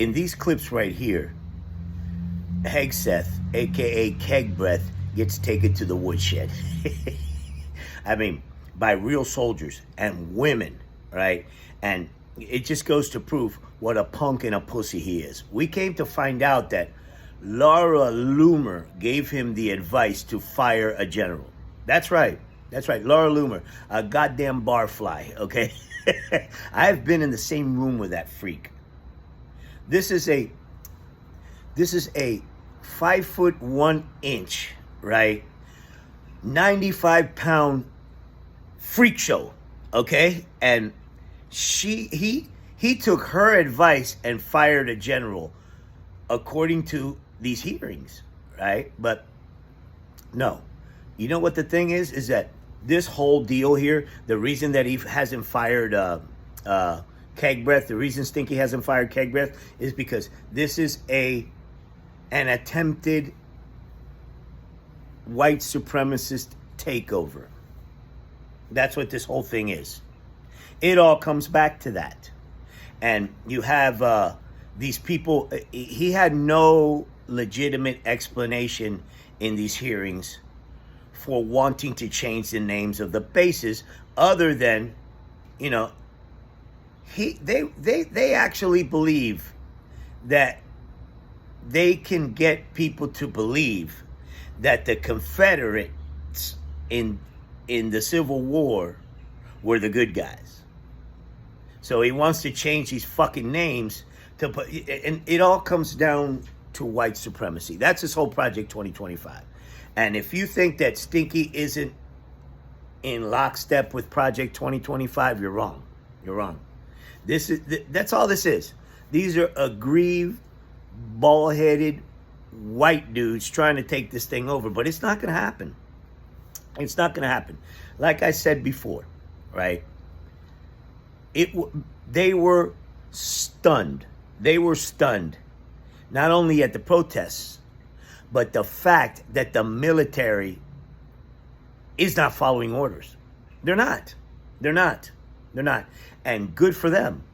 in these clips right here, Hegseth, aka Kegbreath, gets taken to the woodshed. I mean, by real soldiers and women, right? And it just goes to prove what a punk and a pussy he is. We came to find out that Laura Loomer gave him the advice to fire a general. That's right. That's right. Laura Loomer, a goddamn barfly, okay? I've been in the same room with that freak. This is a 5'1", right? 95-pound freak show, okay? And he took her advice and fired a general according to these hearings, right? But no. You know what the thing is that this whole deal here, the reason that he hasn't fired Kegbreath, the reason Stinky hasn't fired Kegbreath is because this is an attempted white supremacist takeover. That's what this whole thing is. It all comes back to that. And you have these people, he had no legitimate explanation in these hearings for wanting to change the names of the bases, other than, you know, they actually believe that they can get people to believe that the Confederates in the Civil War were the good guys. So he wants to change these fucking names to put, and it all comes down to white supremacy. That's his whole Project 2025. And if you think that Stinky isn't in lockstep with Project 2025, you're wrong. You're wrong. That's all this is. These are aggrieved, bald-headed white dudes trying to take this thing over, but it's not going to happen. It's not going to happen. Like I said before, right? They were stunned. They were stunned, not only at the protests, but the fact that the military is not following orders. They're not. They're not. They're not. And good for them.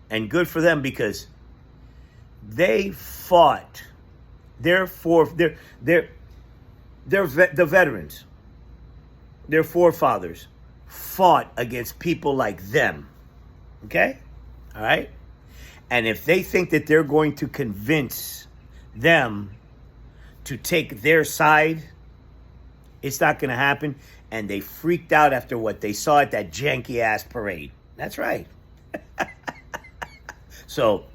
And good for them because they fought. The veterans, their forefathers, fought against people like them. Okay? All right? And if they think that they're going to convince them to take their side, it's not going to happen. And they freaked out after what they saw at that janky-ass parade. That's right. So,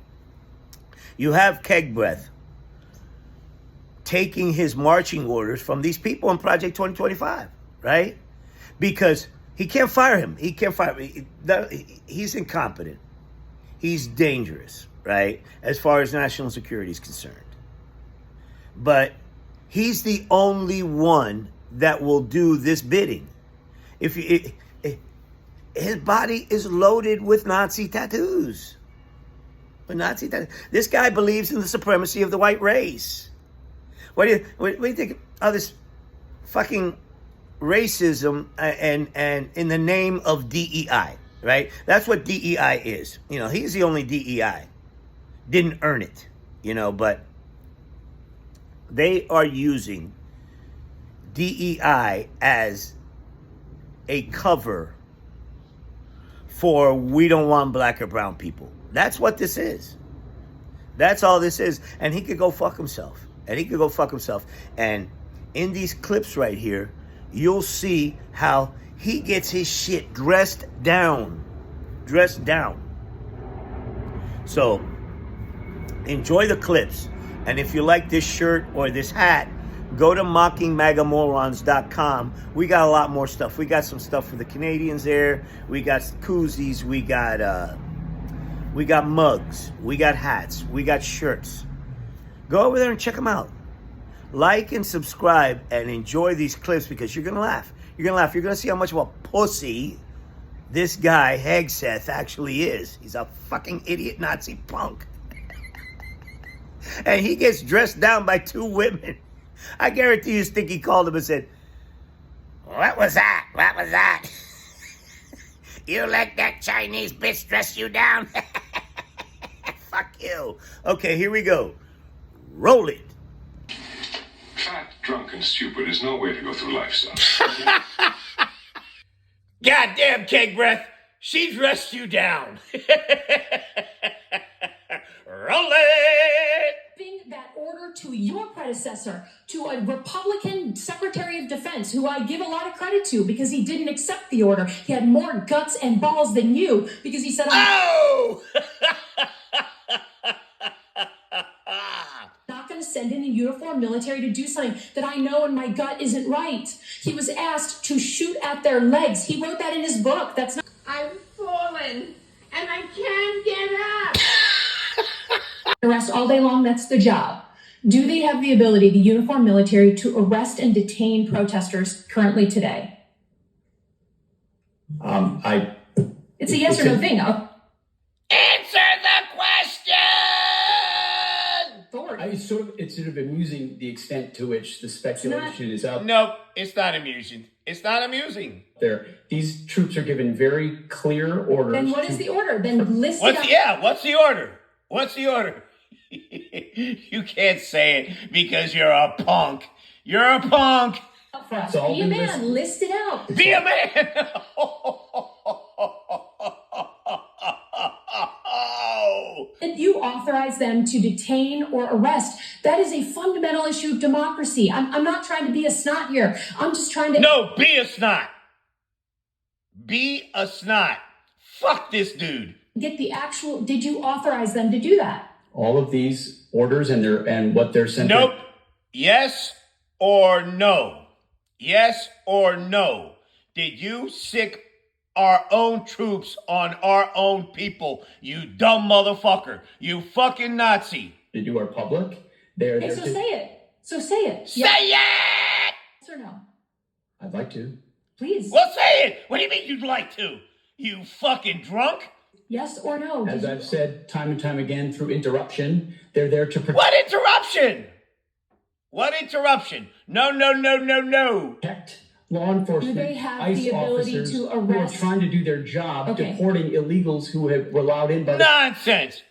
you have Kegbreath taking his marching orders from these people in Project 2025, right? Because he can't fire him. He can't fire him. He's incompetent. He's dangerous, right? As far as national security is concerned. But he's the only one that will do this bidding. His body is loaded with Nazi tattoos. This guy believes in the supremacy of the white race. What do you think of this fucking racism and in the name of DEI, right? That's what DEI is. You know, he's the only DEI. Didn't earn it, you know, but they are using DEI as a cover for we don't want black or brown people. That's what this is. That's all this is. And he could go fuck himself. And in these clips right here, you'll see how he gets his shit dressed down. So, enjoy the clips. And if you like this shirt or this hat, go to mockingmagamorons.com. We got a lot more stuff. We got some stuff for the Canadians there. We got koozies. We got mugs. We got hats. We got shirts. Go over there and check them out. Like and subscribe and enjoy these clips because you're going to laugh. You're going to see how much of a pussy this guy, Hegseth, actually is. He's a fucking idiot Nazi punk. And he gets dressed down by two women. I guarantee you Stinky called him and said, "What was that? What was that? You let that Chinese bitch dress you down?" Fuck you. Okay, here we go. Roll it. Fat, drunk, and stupid is no way to go through life, son. Goddamn, Kegbreath. She dressed you down. Roll it. That order to your predecessor, to a Republican Secretary of Defense, who I give a lot of credit to because he didn't accept the order. He had more guts and balls than you because he said, Oh! not going to send in a uniformed military to do something that I know in my gut isn't right. He was asked to shoot at their legs. He wrote that in his book. That's not. I've fallen and I can't get up. Arrest all day long, that's the job. Do they have the ability, the uniformed military, to arrest and detain protesters currently today? It's a yes or no thing. Answer the question! It's sort of amusing the extent to which the speculation is out Nope, it's not amusing. It's not amusing. there. These troops are given very clear orders. Then what is the order? Then list it out. What's the order? What's the order? You can't say it because you're a punk. You're a punk. For us. It's all Be a been man. List it out. Be a man. And you authorize them to detain or arrest. That is a fundamental issue of democracy. I'm not trying to be a snot here. I'm just trying to. No, be a snot. Be a snot. Fuck this dude. Get the actual. Did you authorize them to do that? All of these orders and what they're sent. Nope. Yes or no? Yes or no? Did you sick our own troops on our own people? You dumb motherfucker. You fucking Nazi. To do our public. They're Okay, there so to, say it. So say it. Say it! Yes or no? I'd like to. Please. Well, say it. What do you mean you'd like to? You fucking drunk? Yes or no? As I've said time and time again through interruption, they're there to protect. What interruption? What interruption? No, no, no, no, no. Law enforcement, Do they have ICE the ability officers to who are arrest? trying to do their job, Okay. deporting illegals who were allowed in by the Nonsense.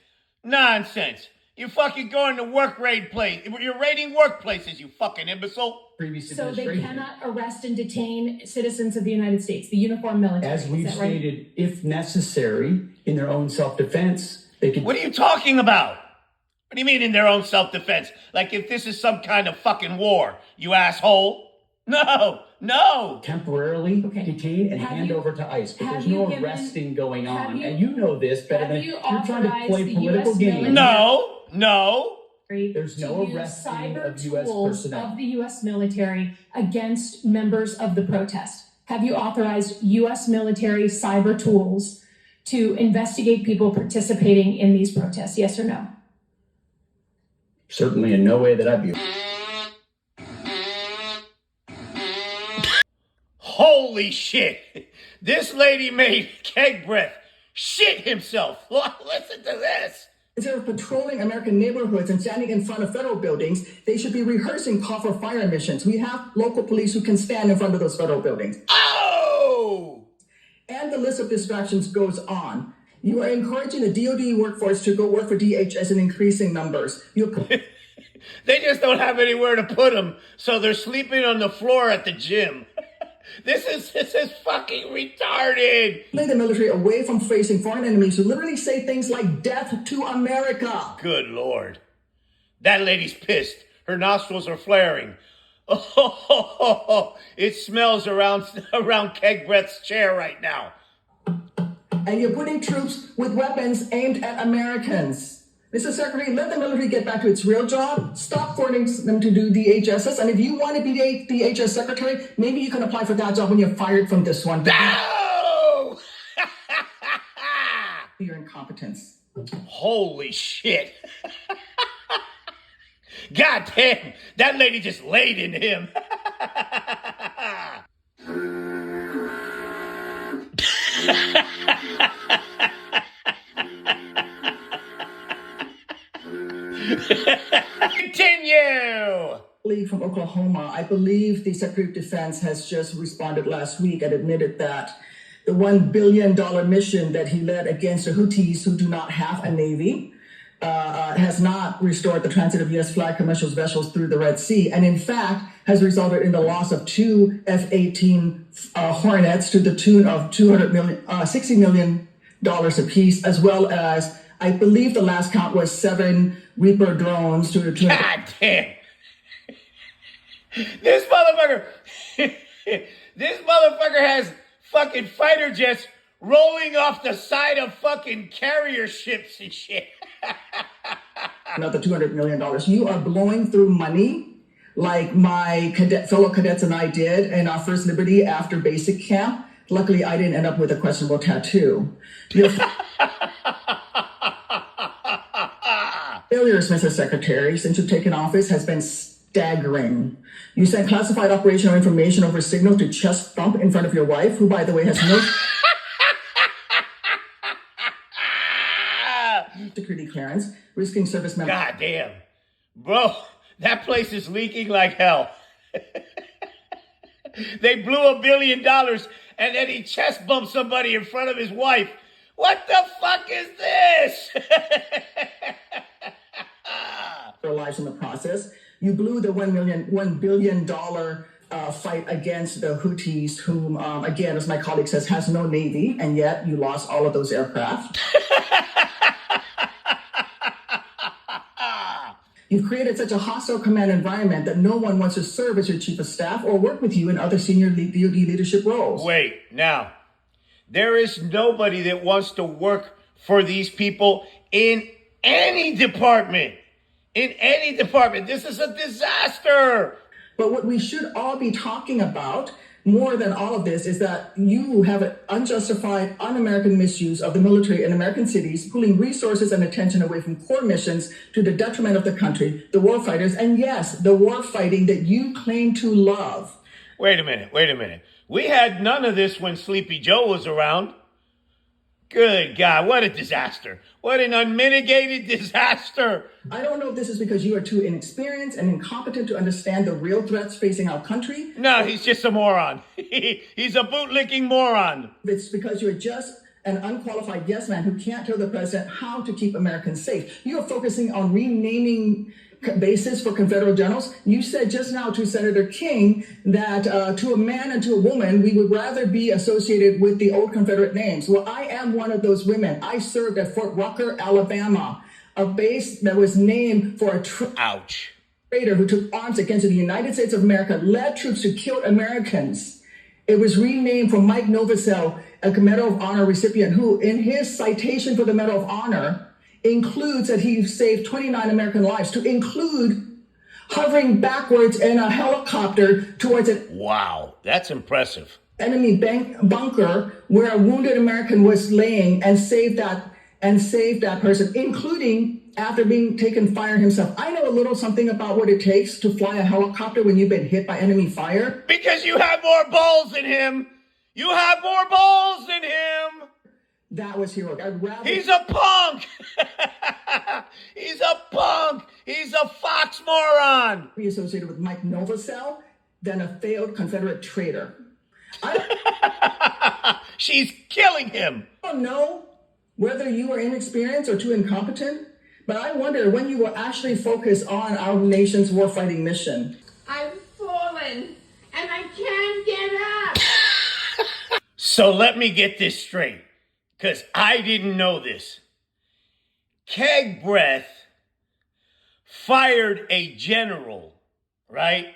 Nonsense. You fucking going to work raid place. You're raiding workplaces, you fucking imbecile. previous So they administration. cannot arrest and detain citizens of the United States, the uniformed military. As we've Is that right? stated, if necessary, in their own self-defense, they could. What are you talking about? What do you mean in their own self-defense? Like if this is some kind of fucking war, you asshole? No, no. temporarily Okay. detain and Have hand you- over to ICE. But have there's you no given- arresting going have on. you- And you know this better have than you you're trying to authorized play the political US games. military- No, no. There's no to use arresting cyber of US tools personnel. of the U.S. military against members of the protest. Have you authorized U.S. military cyber tools to investigate people participating in these protests? Yes or no? Certainly in no way that I'd be. Holy shit. This lady made Kegbreath shit himself. Listen to this. Instead of patrolling American neighborhoods and standing in front of federal buildings, they should be rehearsing call for fire missions. We have local police who can stand in front of those federal buildings. Oh! And the list of distractions goes on. You are encouraging the DoD workforce to go work for DHS in increasing numbers. They just don't have anywhere to put them, so they're sleeping on the floor at the gym. This is fucking retarded. Pulling the military away from facing foreign enemies who literally say things like death to America. Good Lord. That lady's pissed. Her nostrils are flaring. Oh, it smells around Kegbreath's chair right now. And you're putting troops with weapons aimed at Americans. Mr. Secretary, let the military get back to its real job. Stop forcing them to do DHSs. And if you want to be the DHS secretary, maybe you can apply for that job when you're fired from this one. No! Your incompetence. Holy shit. God damn, that lady just laid into him. Continue. League from Oklahoma, I believe the Secretary of Defense has just responded last week and admitted that the $1 billion mission that he led against the Houthis who do not have a navy, has not restored the transit of U.S. flag commercial vessels through the Red Sea, and in fact has resulted in the loss of 2 F-18 Hornets to the tune of $60 million apiece, as well as, I believe the last count was 7 Reaper drones to the tune. God damn. This motherfucker, this motherfucker has fucking fighter jets rolling off the side of fucking carrier ships and shit. Another $200 million. You are blowing through money like my fellow cadets and I did in our first Liberty after basic camp. Luckily, I didn't end up with a questionable tattoo. Your failures, Mr. Secretary, since you've taken office has been staggering. You sent classified operational information over Signal to chest thump in front of your wife, who, by the way, has no security clearance, risking service members. God damn. Bro, that place is leaking like hell. They blew $1 billion and then he chest bumped somebody in front of his wife. What the fuck is this? Their lives in the process. You blew the $1 billion fight against the Houthis, whom, again, as my colleague says, has no navy, and yet you lost all of those aircraft. You've created such a hostile command environment that no one wants to serve as your chief of staff or work with you in other senior DoD leadership roles. Wait, now, there is nobody that wants to work for these people in any department. In any department. This is a disaster. But what we should all be talking about, more than all of this, is that you have an unjustified, un-American misuse of the military in American cities, pulling resources and attention away from core missions to the detriment of the country, the warfighters, and yes, the war fighting that you claim to love. Wait a minute. We had none of this when Sleepy Joe was around. Good God, what a disaster. What an unmitigated disaster. I don't know if this is because you are too inexperienced and incompetent to understand the real threats facing our country. No, he's just a moron. He's a bootlicking moron. It's because you're just an unqualified yes man who can't tell the president how to keep Americans safe. You are focusing on renaming bases for Confederate generals. You said just now to Senator King that to a man and to a woman, we would rather be associated with the old Confederate names. Well, I am one of those women. I served at Fort Rucker, Alabama, a base that was named for a traitor who took arms against the United States of America, led troops who killed Americans. It was renamed for Mike Novosel, a Medal of Honor recipient who, in his citation for the Medal of Honor, includes that he saved 29 American lives, to include hovering backwards in a helicopter towards an Wow, that's impressive. enemy bunker where a wounded American was laying and saved that person, including after being taken fire himself. I know a little something about what it takes to fly a helicopter when you've been hit by enemy fire. Because you have more balls than him. You have more balls than him. That was heroic. I'd rather... He's a punk. He's a punk. He's a fox moron. ...be associated with Mike Novosel than a failed Confederate traitor. She's killing him. I don't know whether you are inexperienced or too incompetent, but I wonder when you will actually focus on our nation's warfighting mission. I've fallen and I can't get up. So let me get this straight, because I didn't know this. Kegbreath fired a general, right?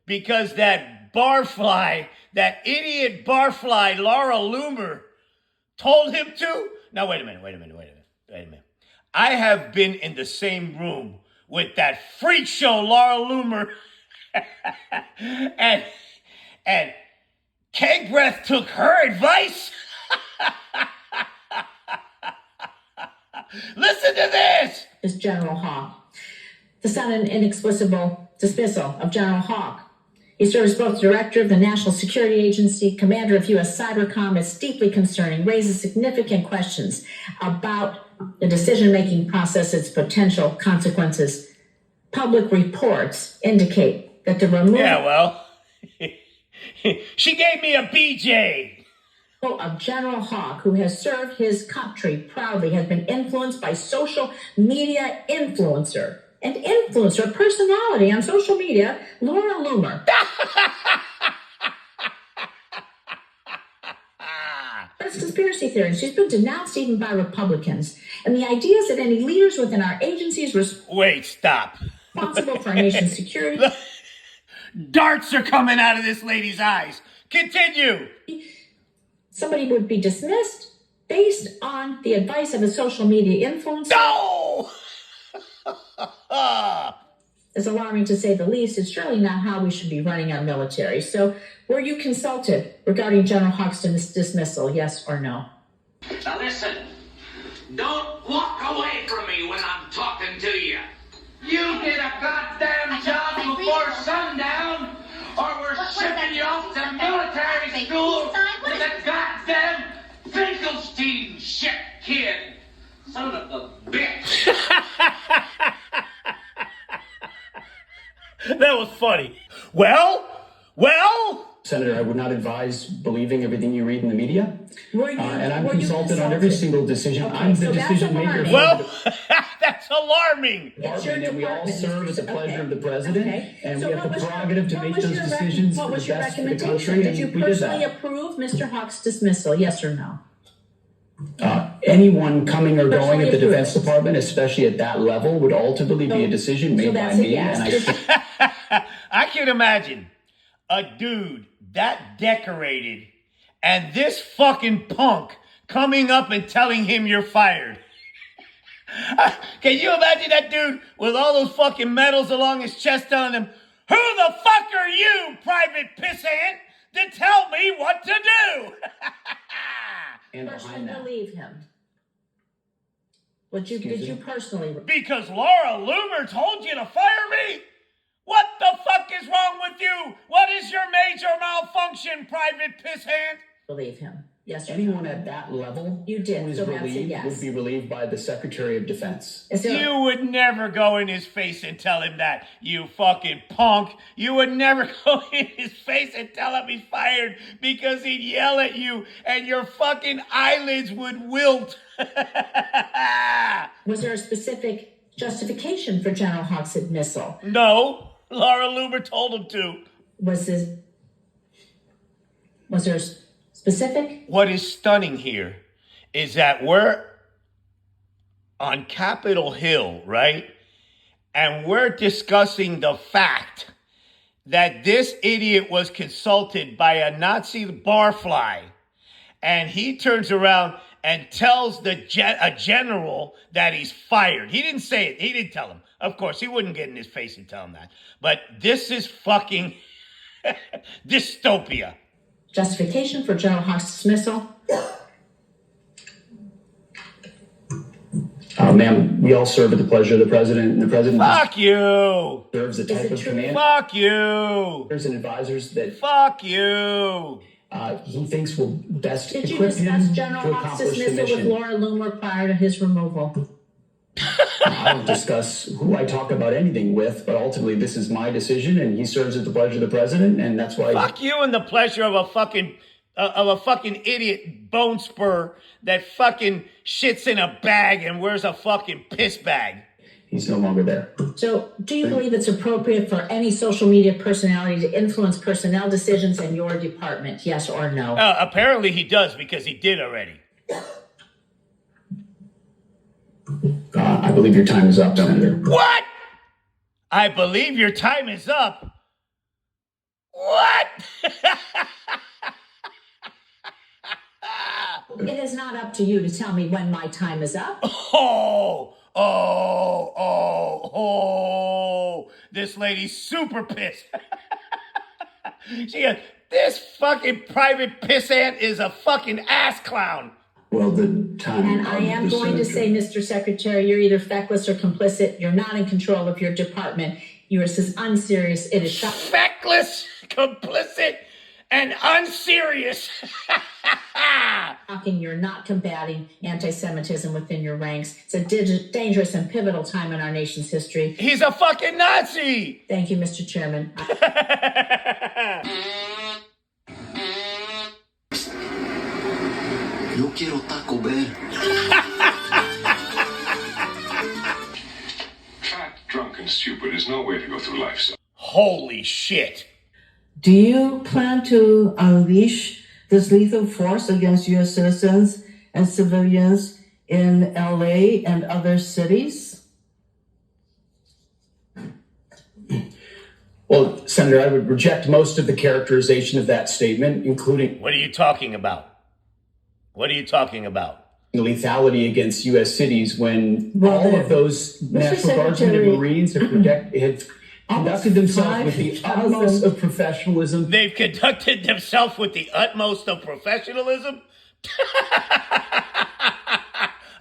Because that barfly, that idiot barfly, Laura Loomer, told him to? Now, wait a minute. I have been in the same room with that freak show, Laura Loomer, and Kegbreath took her advice? Listen to this! Is General Hawk. The sudden inexplicable dismissal of General Hawk. He serves both director of the National Security Agency, commander of U.S. Cybercom. It's deeply concerning, raises significant questions about the decision-making process, its potential consequences. Public reports indicate that the removal... Yeah, well, she gave me a BJ. of General Hawk, who has served his country proudly, has been influenced by social media influencer personality on social media, Laura Loomer. It's conspiracy theory. She's been denounced even by Republicans. And the idea is that any leaders within our agencies Wait, stop. responsible for our nation's security. Darts are coming out of this lady's eyes. Continue. Somebody would be dismissed based on the advice of a social media influencer. No! It's alarming to say the least. It's surely not how we should be running our military. So, were you consulted regarding General Hawk's dismissal, yes or no? Now listen, don't walk away from me when I'm talking to you. You did a goddamn job before sundown, or we're shipping you off to military school with a goddamn Finkelstein shit kid. Son of a bitch. That was funny. Well? Senator, I would not advise believing everything you read in the media. And I'm were you consulted on every single decision. Okay, I'm the so that's decision maker. alarming. Well, that's alarming. And we all serve at the pleasure of the president, Okay. and So we have what the was your- prerogative to what make was those your decisions what for was the your best for the recommendation? country, Did you and we did personally that. approve Mr. Hawk's dismissal, yes or no? Anyone coming or going at the Personally Defense approved. Department, especially at that level, would ultimately be a decision made by that's a me. yes. And I can imagine a dude that decorated and this fucking punk coming up and telling him you're fired. Can you imagine that dude with all those fucking medals along his chest telling him, who the fuck are you, private pissant, to tell me what to do? and Personally behind that, believe him. Did you personally? Because Laura Loomer told you to fire me? What the fuck is wrong with you? What is your major malfunction, private pissant? Believe him. Yes or anyone no? at that level You did, who is so that's a relieved yes. would be relieved by the Secretary of Defense. Is there- You would never go in his face and tell him that, you fucking punk. You would never go in his face and tell him he's fired because he'd yell at you and your fucking eyelids would wilt. Was there a specific justification for General Hawk's dismissal? No, Laura Loomer told him to. Was there specific? What is stunning here is that we're on Capitol Hill, right? And we're discussing the fact that this idiot was consulted by a Nazi barfly. And he turns around and tells a general that he's fired. He didn't say it. He didn't tell him. Of course, he wouldn't get in his face and tell him that. But this is fucking dystopia. Justification for General Hawk's dismissal? Ma'am, we all serve at the pleasure of the president, and the president Fuck you. serves a type it of true? command Fuck you. and advisors that Fuck you. he thinks will best Did you equip discuss him General to Hawk's accomplish the dismissal with mission. Laura Loomer prior to his removal? I don't discuss who I talk about anything with, but ultimately this is my decision, and he serves at the pleasure of the president, and that's why. Fuck you and the pleasure of a fucking idiot bone spur that fucking shits in a bag and wears a fucking piss bag. He's no longer there. So, do you believe it's appropriate for any social media personality to influence personnel decisions in your department? Yes or no? Apparently he does because he did already. I believe your time is up, Senator. What? I believe your time is up. What? It is not up to you to tell me when my time is up. This lady's super pissed. She goes, this fucking private pissant is a fucking ass clown. Well, the time. And I am going to say, Mr. Secretary, you're either feckless or complicit. You're not in control of your department. You are as unserious. It is Feckless, complicit, and unserious. shocking you're not combating anti-Semitism within your ranks. It's a dangerous and pivotal time in our nation's history. He's a fucking Nazi. Thank you, Mr. Chairman. Yo quiero Taco Bell. Fat, drunk, and stupid is no way to go through life, son. Holy shit. Do you plan to unleash this lethal force against U.S. citizens and civilians in LA and other cities? Well, Senator, I would reject most of the characterization of that statement, including What are you talking about? What are you talking about? the lethality against U.S. cities when Well, all of those National Guardsmen and Secretary, Marines have conducted themselves with the 5,000 utmost of professionalism. They've conducted themselves with the utmost of professionalism?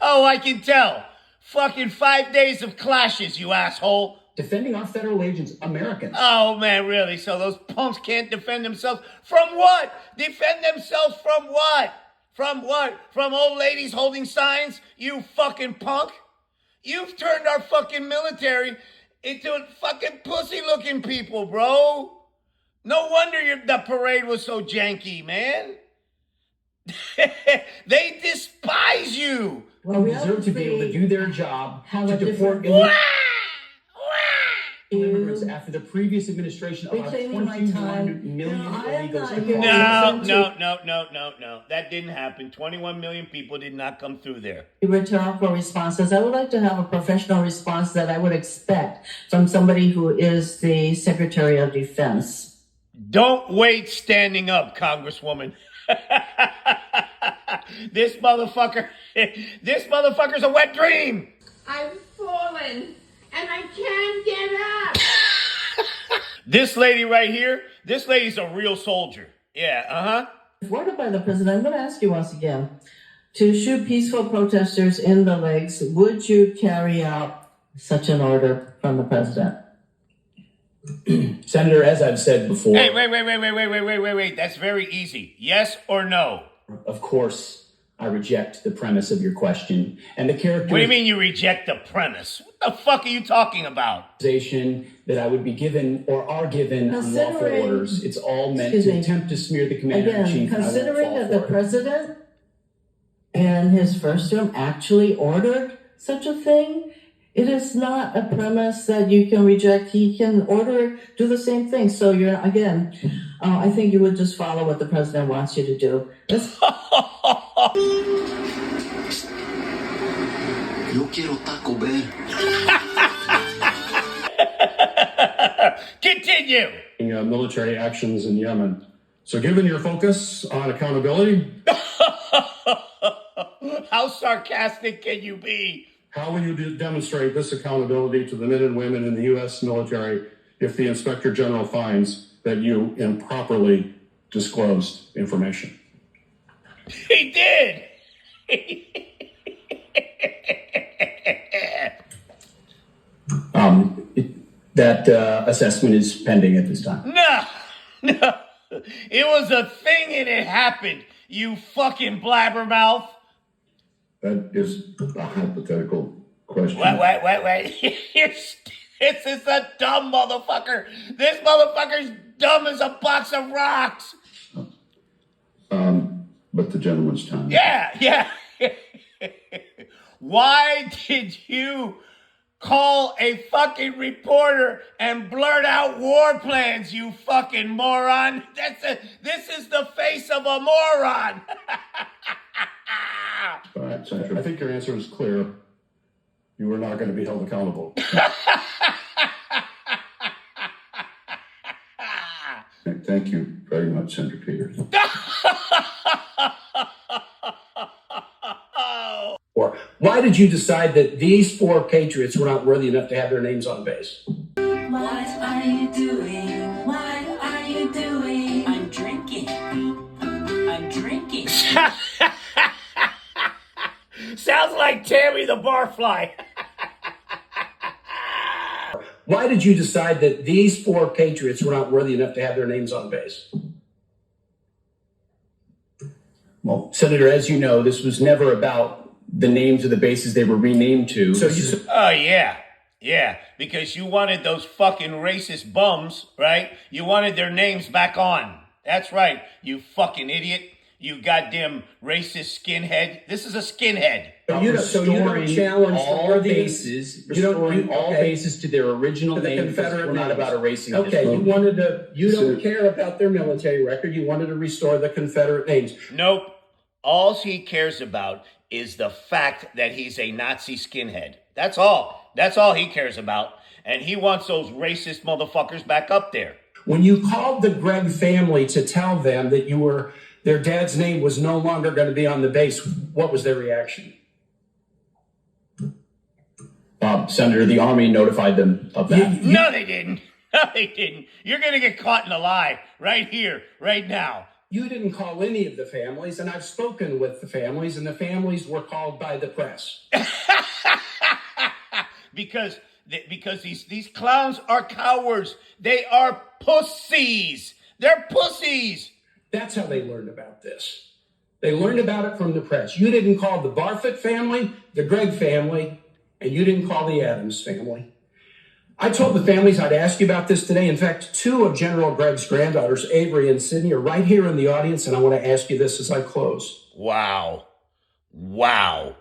Oh, I can tell. Fucking 5 days of clashes, you asshole. Defending our federal agents, Americans. Oh, man, really? So those punks can't defend themselves? From what? Defend themselves from what? From what? From old ladies holding signs? You fucking punk? You've turned our fucking military into fucking pussy-looking people, bro. No wonder the parade was so janky, man. They despise you. Well, we deserve to be able to do their job have to a deport different- immigrants after the previous administration allowed Reclaiming my 21 time. million No, I am illegals not to here cross. No. That didn't happen. 21 million people did not come through there. Rhetorical responses. I would like to have a professional response that I would expect from somebody who is the Secretary of Defense. Don't wait standing up, Congresswoman. This motherfucker's a wet dream. I've fallen and I can't get up. This lady right here, this lady's a real soldier. Yeah, If ordered by the president, I'm going to ask you once again, to shoot peaceful protesters in the legs, would you carry out such an order from the president? Senator, as I've said before, Hey, wait. That's very easy. Yes or no? of course, I reject the premise of your question and the What do you characterization mean you reject the premise? What the fuck are you talking about? that I would be given or are given unlawful Considering- orders. It's all meant Excuse to me. attempt to smear the commander-in-chief. Again, and I won't considering fall that the for it. president in his first term actually ordered such a thing, it is not a premise that you can reject. He can order, do the same thing. So you're, again, I think you would just follow what the president wants you to do. Let's Yo quiero Taco Bell. Continue. Military actions in Yemen. So given your focus on accountability, How sarcastic can you be? how will you demonstrate this accountability to the men and women in the U.S. military if the Inspector General finds that you improperly disclosed information? He did. That assessment is pending at this time. No. It was a thing and it happened, you fucking blabbermouth. That is a hypothetical question. Wait. This is a dumb motherfucker. This motherfucker's dumb as a box of rocks. But the gentleman's time. Yeah. Why did you call a fucking reporter and blurt out war plans, you fucking moron? This is the face of a moron. All right, Senator. I think your answer is clear. You are not going to be held accountable. Thank you very much, Senator Peters. Or why did you decide that these four patriots were not worthy enough to have their names on base? What are you doing? What are you doing? I'm drinking. Sounds like Tammy the Barfly. Why did you decide that these four patriots were not worthy enough to have their names on base? Well, Senator, as you know, this was never about the names of the bases they were renamed to. Oh, yeah, because you wanted those fucking racist bums, right? You wanted their names back on. That's right, you fucking idiot. You goddamn racist skinhead. This is a skinhead. So you don't challenge all bases, restoring all bases to their original the name. Confederate We're not names. about erasing Okay, history. you don't care about their military record. You wanted to restore the Confederate names. Nope. All he cares about is the fact that he's a Nazi skinhead. That's all. That's all he cares about. And he wants those racist motherfuckers back up there. When you called the Gregg family to tell them that their dad's name was no longer going to be on the base, what was their reaction? Senator, the Army notified them of that. No, they didn't. No, they didn't. You're going to get caught in a lie right here, right now. You didn't call any of the families, and I've spoken with the families, and the families were called by the press. because these clowns are cowards. They are pussies. They're pussies. That's how they learned about this. They learned about it from the press. You didn't call the Barfoot family, the Gregg family, and you didn't call the Adams family. I told the families I'd ask you about this today. In fact, two of General Gregg's granddaughters, Avery and Sydney, are right here in the audience, and I want to ask you this as I close. Wow. Wow.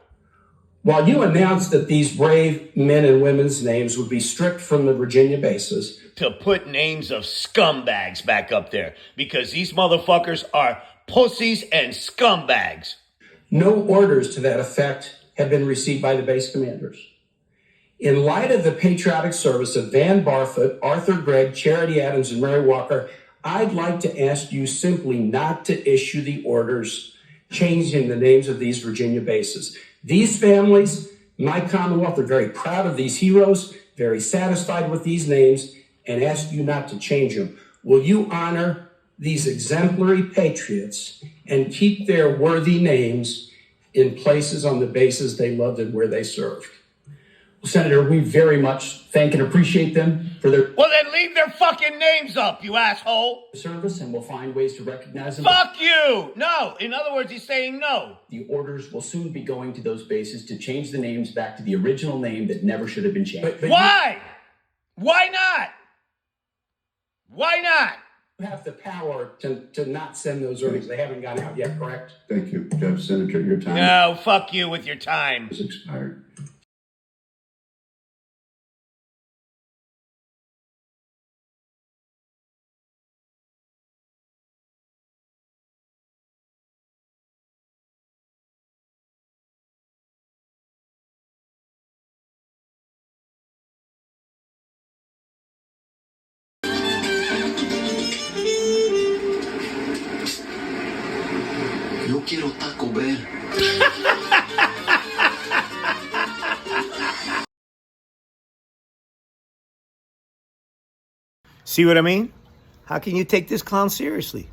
While you announced that these brave men and women's names would be stripped from the Virginia bases, to put names of scumbags back up there, because these motherfuckers are pussies and scumbags. no orders to that effect have been received by the base commanders. In light of the patriotic service of Van Barfoot, Arthur Gregg, Charity Adams, and Mary Walker, I'd like to ask you simply not to issue the orders changing the names of these Virginia bases. These families, my Commonwealth, are very proud of these heroes, very satisfied with these names, and ask you not to change them. Will you honor these exemplary patriots and keep their worthy names in places on the bases they loved and where they served? Senator, we very much thank and appreciate them for their Well, then leave their fucking names up, you asshole. service, and we'll find ways to recognize them. Fuck you. No. In other words, he's saying no. The orders will soon be going to those bases to change the names back to the original name that never should have been changed. But Why? Why not? Why not? you have the power to not send those orders. They haven't gone out yet, correct? Thank you, Judge. Senator, your time No, fuck you with your time. has expired. Yo quiero Taco Bell. See what I mean? How can you take this clown seriously?